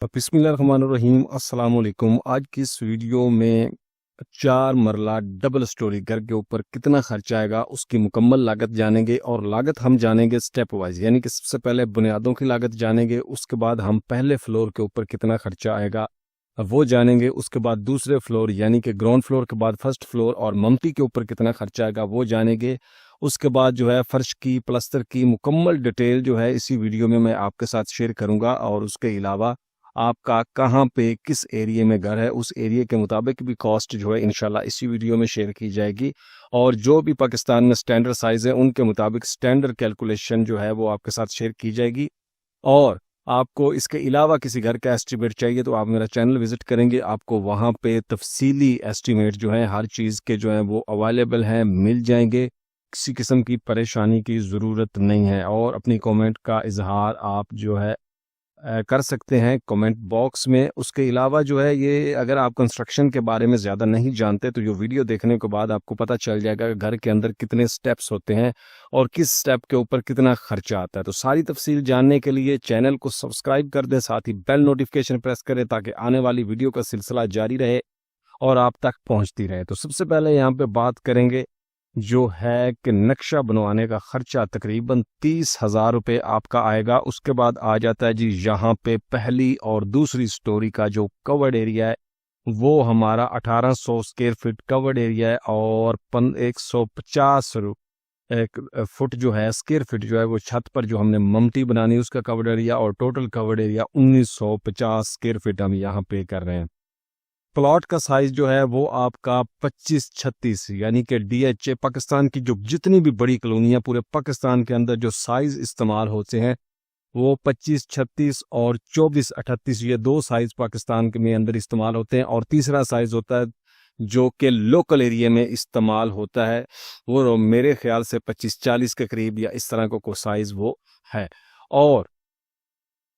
बिस्मिल्लाहिर्रहमानिर्रहीम अस्सलाम वालेकुम। आज की इस वीडियो में 4 मरला डबल स्टोरी घर के ऊपर कितना खर्चा आएगा उसकी मुकम्मल लागत जानेंगे। और लागत हम जानेंगे स्टेप वाइज, यानी कि सबसे पहले बुनियादों की लागत जानेंगे, उसके बाद हम पहले फ्लोर के ऊपर कितना खर्चा आएगा वो जानेंगे, उसके बाद दूसरे फ्लोर यानी कि ग्राउंड फ्लोर के बाद फर्स्ट फ्लोर और ममटी के ऊपर कितना खर्चा आएगा वो जानेंगे। उसके बाद जो है फर्श की प्लस्तर की मुकम्मल डिटेल जो है इसी वीडियो में मैं आपके साथ शेयर करूंगा। और उसके अलावा आपका कहाँ पे किस एरिया में घर है उस एरिया के मुताबिक भी कॉस्ट जो है इंशाल्लाह इसी वीडियो में शेयर की जाएगी। और जो भी पाकिस्तान में स्टैंडर्ड साइज़ है उनके मुताबिक स्टैंडर्ड कैलकुलेशन जो है वो आपके साथ शेयर की जाएगी। और आपको इसके अलावा किसी घर का एस्टीमेट चाहिए तो आप मेरा चैनल विजिट करेंगे, आपको वहाँ पे तफसीली एस्टीमेट जो है हर चीज़ के जो है वो अवेलेबल हैं, मिल जाएंगे। किसी किस्म की परेशानी की ज़रूरत नहीं है। और अपनी कमेंट का इजहार आप जो है कर सकते हैं कमेंट बॉक्स में। उसके अलावा जो है ये अगर आप कंस्ट्रक्शन के बारे में ज़्यादा नहीं जानते तो ये वीडियो देखने के बाद आपको पता चल जाएगा कि घर के अंदर कितने स्टेप्स होते हैं और किस स्टेप के ऊपर कितना खर्चा आता है। तो सारी तफसील जानने के लिए चैनल को सब्सक्राइब कर दें, साथ ही बेल नोटिफिकेशन प्रेस करें ताकि आने वाली वीडियो का सिलसिला जारी रहे और आप तक पहुंचती रहे। तो सबसे पहले यहाँ पे बात करेंगे जो है कि नक्शा बनवाने का खर्चा तकरीबन 30,000 रुपये आपका आएगा। उसके बाद आ जाता है जी यहाँ पे पहली और दूसरी स्टोरी का जो कवर्ड एरिया है वो हमारा 1800 स्क्वायर फीट कवर्ड एरिया है। और 150 एक फुट जो है स्क्वायर फीट जो है वो छत पर जो हमने ममटी बनानी है उसका कवर्ड एरिया। और total covered area 1950 square feet हम यहाँ पे कर रहे हैं। प्लॉट का साइज जो है वो आपका 25-36 यानी कि DHA पाकिस्तान की जो जितनी भी बड़ी कॉलोनियां पूरे पाकिस्तान के अंदर जो साइज इस्तेमाल होते हैं वो 25-36 और 24-38 ये दो साइज पाकिस्तान के में अंदर इस्तेमाल होते हैं। और तीसरा साइज होता है जो कि लोकल एरिया में इस्तेमाल होता है वो मेरे ख्याल से 25-40 के करीब या इस तरह को साइज वो है। और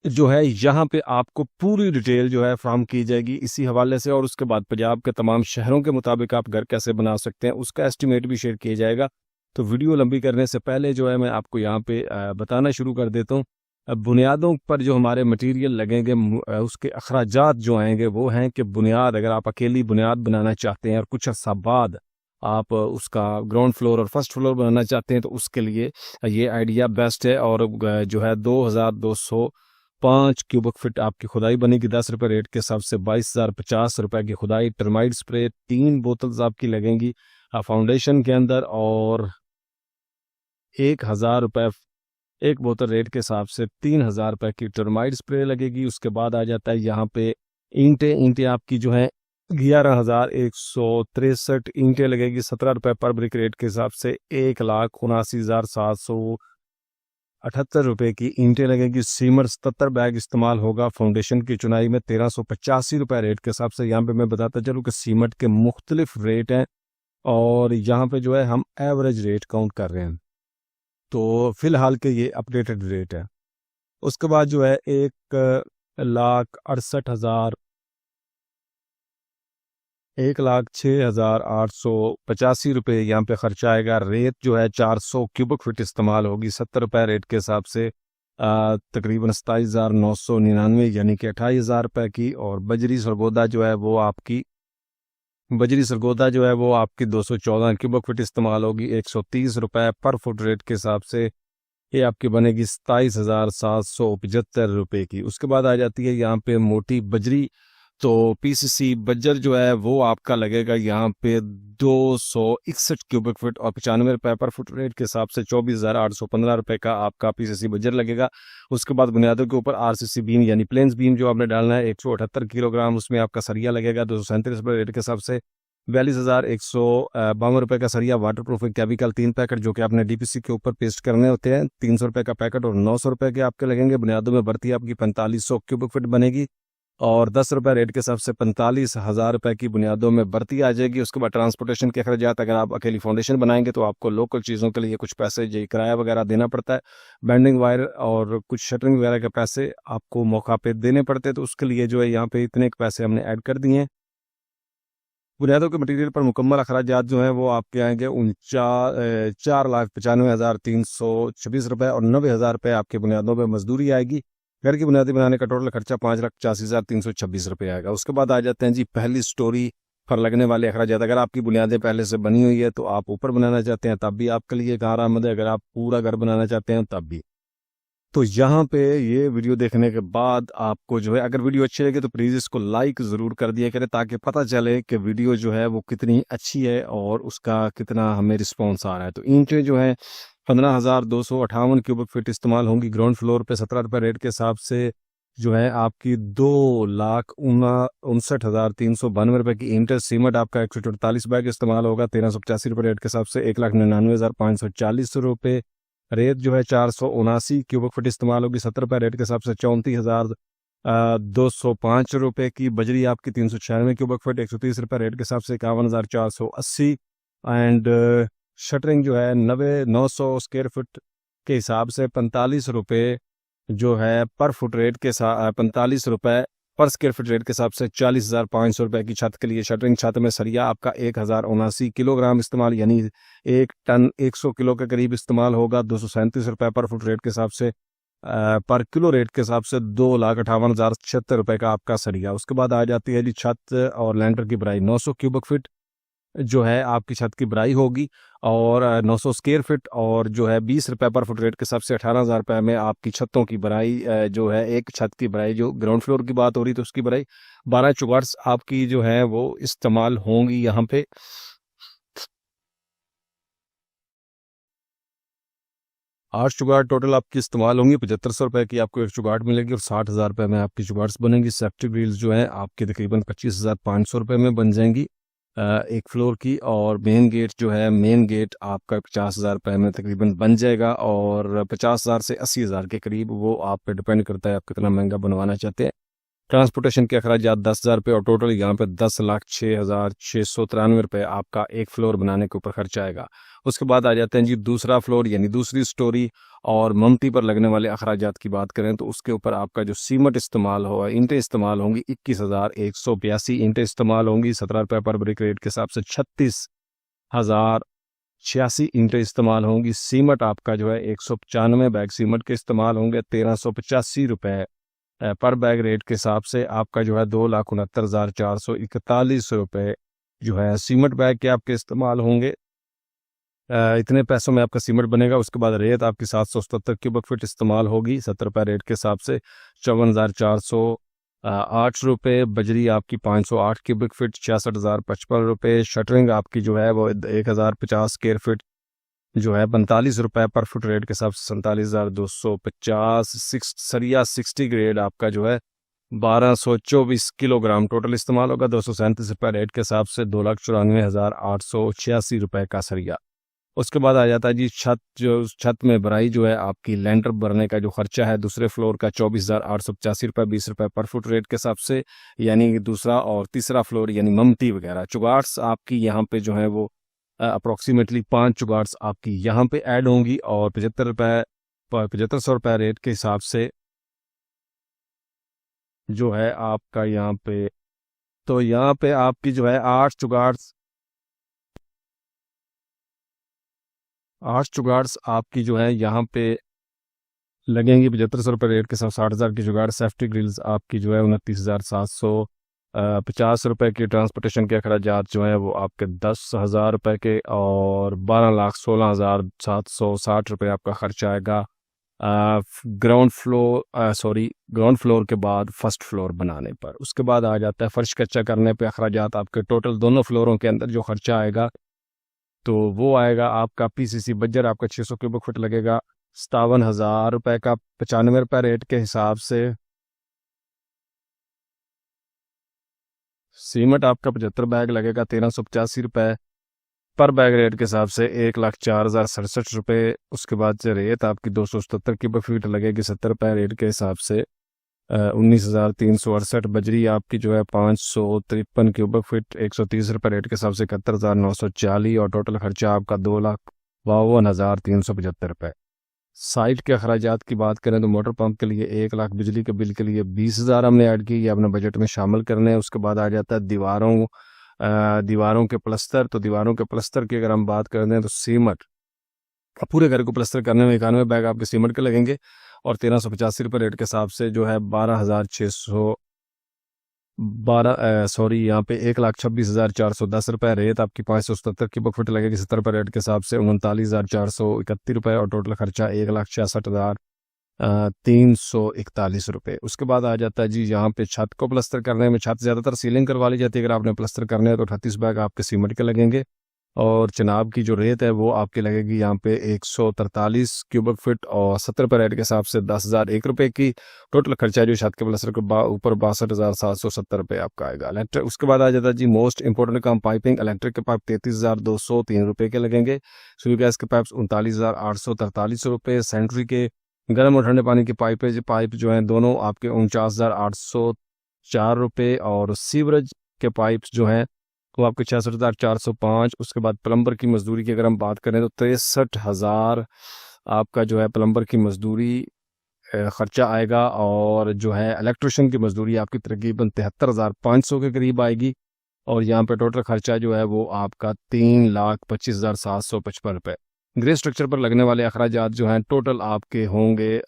जो है यहाँ पे आपको पूरी डिटेल जो है फ्राहम की जाएगी इसी हवाले से। और उसके बाद पंजाब के तमाम शहरों के मुताबिक आप घर कैसे बना सकते हैं उसका एस्टिमेट भी शेयर किया जाएगा। तो वीडियो लंबी करने से पहले जो है मैं आपको यहाँ पे बताना शुरू कर देता हूँ। अब बुनियादों पर जो हमारे मटेरियल लगेंगे उसके अखराजात जो आएंगे वो हैं कि बुनियाद अगर आप अकेली बुनियाद बनाना चाहते हैं और कुछ अर्सा बाद आप उसका ग्राउंड फ्लोर और फर्स्ट फ्लोर बनाना चाहते हैं तो उसके लिए ये आइडिया बेस्ट है। और जो है 2205 क्यूबिक फीट आपकी खुदाई बनेगी 10 रुपये रेट के हिसाब से। 22,050 रुपये की खुदाई, टर्माइट स्प्रे 3 बोतल्स आपकी लगेंगी फाउंडेशन के अंदर। और 1,000 रुपये एक बोतल रेट के हिसाब से 3,000 रुपये की टर्माइट स्प्रे लगेगी। उसके बाद आ जाता है यहाँ पे ईंटें आपकी जो है 11,163 ईंटें लगेगी 17 रुपये पर ब्रिक रेट के हिसाब से। 1,79,778 की ईंटें लगेगी। सीमेंट 77 बैग इस्तेमाल होगा फाउंडेशन की चुनाई में 1,385 रुपये रेट के हिसाब से। यहाँ पे मैं बताता चलूँ कि सीमेंट के मुख्तलिफ रेट हैं और यहाँ पे जो है हम एवरेज रेट काउंट कर रहे हैं तो फिलहाल के ये अपडेटेड रेट है। उसके बाद जो है 1,06,885 रुपये यहाँ पे खर्चा आएगा। रेत जो है 400 क्यूबिक फीट इस्तेमाल होगी 70 रुपये रेट के हिसाब से तकरीबन 27,999 यानी कि 28,000 रुपये की। और बजरी सरगोदा जो है वो आपकी 214 क्यूबिक फीट इस्तेमाल होगी 130 रुपये पर फुट रेट के हिसाब से। ये आपकी बनेगी 27,775 रुपये की। उसके बाद आ जाती है यहाँ पे मोटी बजरी। तो PCC बज्जर जो है वो आपका लगेगा यहाँ पे 261 क्यूबिक फीट और 95 रुपये पर फुट रेट के हिसाब से 24,815 रुपये का आपका PCC बज्जर लगेगा। उसके बाद बुनियादों के ऊपर RCC बीम यानी प्लेन्स बीम जो आपने डालना है 178 किलोग्राम, उसमें आपका सरिया लगेगा 237 रुपये रेट के हिसाब से। 42,152 रुपये का सरिया वाटर प्रूफिंग केमिकल 3 पैकेट जो कि आपने DPC के ऊपर पेस्ट करने होते हैं 300 रुपये का पैकेट और 900 रुपये के आपके लगेंगे। बुनियादों में भर्ती आपकी 4500 क्यूबिक फीट बनेगी और 10 रुपये रेट के हिसाब से 45,000 रुपये की बुनियादों में भर्ती आ जाएगी। उसके बाद ट्रांसपोर्टेशन के अखराजात अगर आप अकेली फाउंडेशन बनाएंगे तो आपको लोकल चीज़ों के लिए कुछ पैसे जो किराया वगैरह देना पड़ता है, बेंडिंग वायर और कुछ शटरिंग वगैरह के पैसे आपको मौका पे देने पड़ते हैं तो उसके लिए जो है यहाँ पे इतने पैसे हमने ऐड कर दिए हैं। बुनियादों के मटेरियल पर मुकम्मल अखराजात जो हैं वो आपके आएंगे 4,95,326 रुपये और 90,000 रुपये आपके बुनियादों पर मजदूरी आएगी। घर की बुनियादी बनाने का टोटल खर्चा 5,85,326 रुपये आएगा। उसके बाद आ जाते हैं जी पहली स्टोरी पर लगने वाले अखराजात। अगर आपकी बुनियादें पहले से बनी हुई है तो आप ऊपर बनाना चाहते हैं तब भी आपके लिए कारआमद है, अगर आप पूरा घर बनाना चाहते हैं तब भी। तो यहाँ पे ये वीडियो देखने के बाद आपको जो है, अगर वीडियो अच्छी लगे तो प्लीज़ इसको लाइक ज़रूर कर दिया करें, ताकि पता चले कि वीडियो जो है वो कितनी अच्छी है और उसका कितना हमें रिस्पॉन्स आ रहा है। तो ईंटें जो है 15,258 क्यूबिक फीट इस्तेमाल होंगी। ग्राउंड फ्लोर पे 17 रुपये रेट के हिसाब से जो है आपकी 2,59,392 की ईंटें। सीमेंट आपका 148 बैग इस्तेमाल होगा, 1385 रुपये रेट के हिसाब से 1,99,540 रुपये। रेत जो है 479 क्यूबिक फुट इस्तेमाल होगी, 70 रुपये रेट के हिसाब से 34,205 रुपये की। बजरी आपकी 396 क्यूबिक फुट 130 रुपये रेट के हिसाब से 51,480। एंड शटरिंग जो है 900 स्क्वायर फुट के हिसाब से 45 रुपये जो है पर फुट रेट के साथ, 45 रुपये पर स्क्वायर फुट रेट के हिसाब से 40,500 रुपये की छत के लिए। शटरिंग छत में सरिया आपका 1,079 किलोग्राम इस्तेमाल, यानी 1 टन 100 किलो के करीब इस्तेमाल होगा, 237 रुपये पर फुट रेट के हिसाब से। पर किलो रेट के हिसाब से 2,58,076 रुपये का आपका सरिया। उसके बाद आ जाती है जी छत और लैंटर की भराई। 900 क्यूबिक फीट जो है आपकी छत की भराई होगी, और 900 स्क्वायर फीट, और जो है 20 रुपये पर फुट रेट के हिसाब से 18,000 रुपये में आपकी छतों की भराई जो है, एक छत की भराई, जो ग्राउंड फ्लोर की बात हो रही तो उसकी भराई 12 चुगाट्स आपकी जो है वो इस्तेमाल होंगी यहाँ पे। 8 चुगाट टोटल आपकी इस्तेमाल होंगी। 7500 रुपये की आपको एक चुगाट मिलेगी और 60,000 रुपये में आपकी चुगाट्स बनेंगी। सेफ्टी ग्रिल्स जो है आपके तकरीबन 25,500 रुपये में बन जाएंगी एक फ्लोर की। और मेन गेट जो है, मेन गेट आपका 50,000 रुपये में तकरीबन बन जाएगा, और 50,000 से 80,000 के करीब, वो आप पे डिपेंड करता है आप कितना महंगा बनवाना चाहते हैं। ट्रांसपोर्टेशन के अखराजात 10,000 रुपये, और टोटल यहाँ पे 10,06,693 रुपये आपका एक फ्लोर बनाने के ऊपर खर्चा आएगा। उसके बाद आ जाते हैं जी दूसरा फ्लोर यानी दूसरी स्टोरी, और ममती पर लगने वाले अखराजात की बात करें तो उसके ऊपर आपका जो सीमेंट इस्तेमाल होगा, ईंटें इस्तेमाल होंगी, 21,182 ईंटें इस्तेमाल होंगी। 17 रुपये पर ब्रिक रेट के हिसाब से 36,086 ईंटें इस्तेमाल होंगी। सीमेंट आपका जो है 195 बैग सीमेंट के इस्तेमाल होंगे, 1,385 रुपये पर बैग रेट के हिसाब से आपका जो है 2,69,441 रुपये जो है सीमेंट बैग के आपके इस्तेमाल होंगे। इतने पैसों में आपका सीमेंट बनेगा। उसके बाद रेत आपकी 777 क्यूबिक फीट इस्तेमाल होगी, 70 रुपये रेट के हिसाब से 54,408 रुपये। बजरी आपकी 508 क्यूबिक फीट 66,055 रुपये। शटरिंग आपकी जो है वो 1,050 स्क्वायर फीट जो है 45 रुपये पर फुट रेट के हिसाब से 47,250। सरिया 60 ग्रेड आपका जो है 1,224 किलोग्राम टोटल इस्तेमाल होगा, 237 रुपये रेट के हिसाब से 2,94,886 रुपये का सरिया। उसके बाद आ जाता है जी छत। जो छत में भराई जो है आपकी लेंटर भरने का जो खर्चा है दूसरे फ्लोर का 24,885 रुपये, 20 रुपये पर फुट रेट के हिसाब से, यानी दूसरा और तीसरा फ्लोर यानी ममती वगैरह। चुगाट्स आपकी यहाँ पे जो है वो अप्रोक्सीमेटली 5 चुगाट्स आपकी यहाँ पे ऐड होंगी, और 75,500 रुपये रेट के हिसाब से जो है आपका यहाँ पे, तो यहाँ पे आपकी जो है 8 चुगाट्स आपकी जो है यहाँ पे लगेंगी 7500 रुपये रेट के साथ। 60,000 की जुगाड़। सेफ्टी ग्रिल्स आपकी जो है 29,750 रुपये की। ट्रांसपोर्टेशन के अखराजात जो है वो आपके 10,000 रुपये के, और 12,16,760 रुपये आपका खर्चा आएगा ग्राउंड फ्लोर के बाद फर्स्ट फ्लोर बनाने पर। उसके बाद आ जाता है फर्श कच्चा करने पे अखराजात आपके। टोटल दोनों फ्लोरों के अंदर जो खर्चा आएगा तो वो आएगा आपका पीसीसी बज्जर आपका 600 क्यूबिक फुट लगेगा 57,000 रुपये का, 95 रुपये रेट के हिसाब से। सीमेंट आपका 75 बैग लगेगा 1,385 रुपये पर बैग रेट के हिसाब से 1,04,067 रुपये। उसके बाद से रेत आपकी 277 क्यूबिक फीट लगेगी 70 रुपये रेट के हिसाब से 19,368। बजरी आपकी जो है 553 क्यूबिक फीट 130 रुपये रेट के हिसाब से 71,940, और टोटल खर्चा आपका 2,52,375 रुपये। साइट के अखराजात की बात करें तो मोटर पंप के लिए 1 लाख, बिजली के बिल के लिए 20,000 हमने ऐड की, ये अपने बजट में शामिल करने हैं। उसके बाद आ जाता है दीवारों के प्लस्तर। तो दीवारों के प्लस्तर की अगर हम बात करते हैं तो सीमेंट पूरे घर को प्लस्तर करने में 91 बैग आपके सीमेंट के लगेंगे और 1385 रुपये रेट के हिसाब से जो है 12,600 यहाँ पे 1,26,410 रुपये रेत आपकी 577 की बुकफिट लगेगी 70 रुपये रेट के हिसाब से 39,431 रुपये और टोटल खर्चा 1,66,341 रुपये। उसके बाद आ जाता है जी यहाँ पे छत को प्लस्तर करने में। छत ज़्यादातर सीलिंग करवा ली जाती है, अगर आपने प्लस्तर करने हैं तो 38 बैग आपके सीमेंट के लगेंगे और चनाब की जो रेत है वो आपकी लगेगी यहाँ पे 143 क्यूबिक फिट और 70 रुपये रेट के हिसाब से 10,001 रुपये की। टोटल खर्चा जो छत के प्लस्तर के ऊपर 62,770 रुपये आपका आएगा। इलेक्ट्रिक उसके बाद आ जाता है जी मोस्ट इंपॉर्टेंट काम पाइपिंग। इलेक्ट्रिक के पाइप 33,203 रुपये के लगेंगे। सुई गैस के पाइप 39,843 रुपये। सेंट्री के गर्म और ठंडे पानी की पाइप जो हैं दोनों आपके 49,804 रुपये और सीवरेज के पाइप जो हैं वो आपके 66,405। उसके बाद प्लम्बर की मजदूरी की अगर हम बात करें तो 63,000 आपका जो है प्लम्बर की मजदूरी खर्चा आएगा और जो है इलेक्ट्रिशियन की मजदूरी आपकी तकरीबन 73,500 के करीब आएगी और यहाँ पे टोटल खर्चा जो है वो आपका 3,25,755 रुपये। ग्रे स्ट्रक्चर पर लगने वाले अखराजात जो हैं टोटल आपके होंगे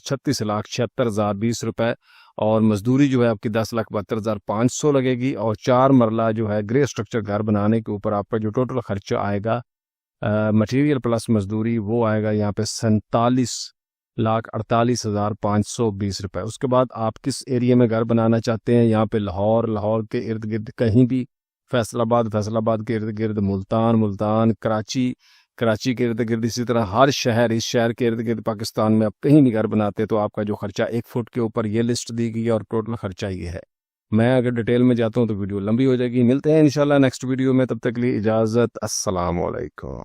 36,76,020 रुपये और मजदूरी जो है आपकी 10,72,500 लगेगी और 4 मरला जो है ग्रे स्ट्रक्चर घर बनाने के ऊपर आपका जो टोटल खर्चा आएगा मटेरियल प्लस मजदूरी वो आएगा यहाँ पे 47,48,520 रुपये। उसके बाद आप किस एरिया में घर बनाना चाहते हैं, यहाँ पे लाहौर के इर्द गिर्द कहीं भी, फैसलाबाद के इर्द गिर्द, मुल्तान कराची के इर्द गिर्द, इसी तरह हर शहर, इस शहर के इर्द गिर्द पाकिस्तान में आप कहीं भी घर बनाते हैं तो आपका जो खर्चा 1 फुट के ऊपर ये लिस्ट दी गई है और टोटल खर्चा ये है। मैं अगर डिटेल में जाता हूँ तो वीडियो लंबी हो जाएगी। मिलते हैं इंशाल्लाह नेक्स्ट वीडियो में, तब तक के लिए इजाज़त। अस्सलाम वालेकुम।